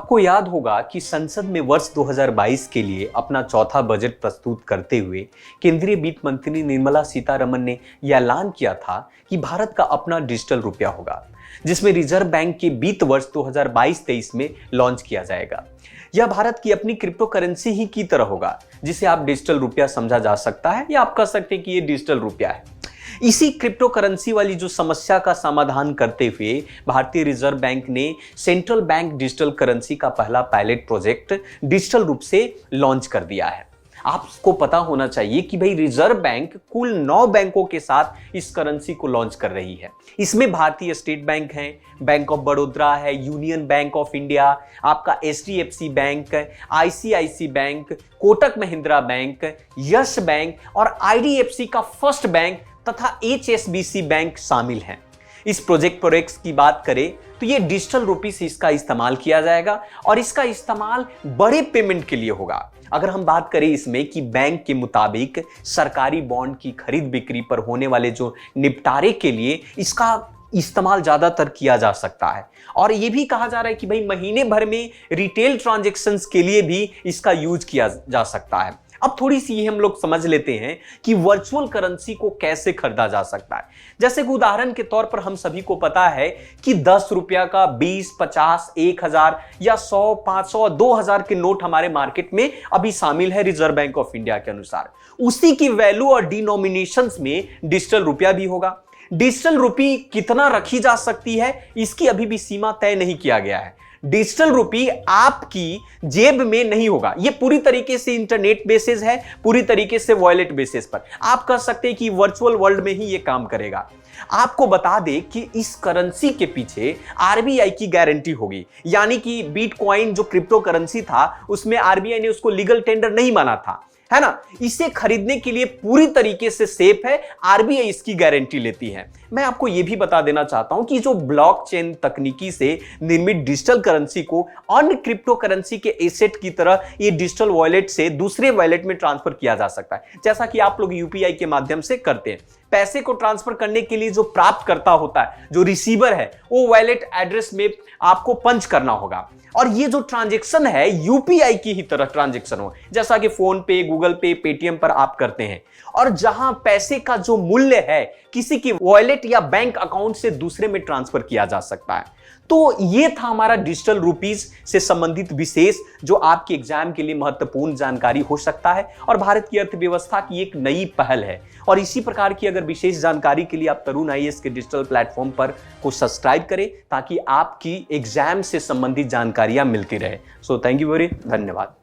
आपको याद होगा कि संसद में वर्ष 2022 के लिए अपना चौथा बजट प्रस्तुत करते हुए केंद्रीय वित्त मंत्री निर्मला सीतारमण ने यह ऐलान किया था कि भारत का अपना डिजिटल रुपया होगा, जिसमें रिजर्व बैंक के वित्त वर्ष 2022-23 में लॉन्च किया जाएगा। यह भारत की अपनी क्रिप्टो करेंसी ही की तरह होगा, जिसे आप डिजिटल रुपया समझा जा सकता है या आप कह सकते हैं कि यह डिजिटल रुपया है। इसी क्रिप्टो करेंसी वाली जो समस्या का समाधान करते हुए भारतीय रिजर्व बैंक ने सेंट्रल बैंक डिजिटल करेंसी का पहला पायलट प्रोजेक्ट डिजिटल रूप से लॉन्च कर दिया है। आपको पता होना चाहिए कि भाई रिजर्व बैंक कुल 9 बैंकों के साथ इस करेंसी को लॉन्च कर रही है। इसमें भारतीय स्टेट बैंक है, बैंक ऑफ बड़ौदा है, यूनियन बैंक ऑफ इंडिया, आपका HDFC bank, ICICI bank, Kotak Mahindra bank, yes bank और IDFC का फर्स्ट बैंक तथा HSBC बैंक शामिल हैं। इस प्रोजेक्ट प्रोडेक्स की बात करें तो ये डिजिटल रुपीस इसका इस्तेमाल किया जाएगा और इसका इस्तेमाल बड़े पेमेंट के लिए होगा। अगर हम बात करें इसमें कि बैंक के मुताबिक सरकारी बॉन्ड की खरीद बिक्री पर होने वाले जो निपटारे के लिए इसका इस्तेमाल ज्यादातर किया जा सकता है और यह भी कहा जा रहा है कि भाई महीने भर में रिटेल ट्रांजैक्शंस के लिए भी इसका यूज किया जा सकता है। अब थोड़ी सी ये हम लोग समझ लेते हैं कि वर्चुअल करेंसी को कैसे खरीदा जा सकता है। जैसे कि उदाहरण के तौर पर हम सभी को पता है कि 10 रुपया का 20, 50, 1000 या 100, 500, 2000 के नोट हमारे मार्केट में अभी शामिल है रिजर्व बैंक ऑफ इंडिया के अनुसार। उसी की वैल्यू और डिनोमिनेशंस में डिजिटल रुपया भी होगा। डिजिटल रुपी कितना रखी जा सकती है इसकी अभी भी सीमा तय नहीं किया गया है। डिजिटल रुपी आपकी जेब में नहीं होगा, यह पूरी तरीके से इंटरनेट बेसिस है, पूरी तरीके से वॉलेट बेसिस पर। आप कह सकते हैं कि वर्चुअल वर्ल्ड में ही यह काम करेगा। आपको बता दें कि इस करेंसी के पीछे RBI की गारंटी होगी, यानी कि बिटकॉइन जो क्रिप्टो करेंसी था उसमें RBI ने उसको लीगल टेंडर नहीं माना था, है ना। इसे खरीदने के लिए पूरी तरीके से सेफ है, RBI इसकी गारंटी लेती है। मैं आपको यह भी बता देना चाहता हूं कि जो ब्लॉकचेन तकनीकी से निर्मित डिजिटल करेंसी को अन्य क्रिप्टो करेंसी के एसेट की तरह ये डिजिटल वॉलेट से दूसरे वॉलेट में ट्रांसफर किया जा सकता है, जैसा कि आप लोग UPI के माध्यम से करते हैं। पैसे को ट्रांसफर करने के लिए जो प्राप्तकर्ता होता है, जो रिसीवर है, वो वॉलेट एड्रेस में आपको पंच करना होगा और ये जो ट्रांजैक्शन है UPI की ही तरह ट्रांजैक्शन हो, जैसा कि फोन पे, गूगल पे, पेटीएम पर आप करते हैं। और जहां पैसे का जो मूल्य है किसी की वॉलेट या बैंक अकाउंट से दूसरे में ट्रांसफर किया जा सकता है। तो ये था हमारा डिजिटल रुपीस से संबंधित विशेष, जो आपके एग्जाम के लिए महत्वपूर्ण जानकारी हो सकता है और भारत की अर्थव्यवस्था की एक नई पहल है। और इसी प्रकार की अगर विशेष जानकारी के लिए आप तरुण IAS के डिजिटल प्लेटफॉर्म पर को सब्सक्राइब करें ताकि आपकी एग्जाम से संबंधित जानकारियां मिलती रहे। सो थैंक यू वेरी, धन्यवाद।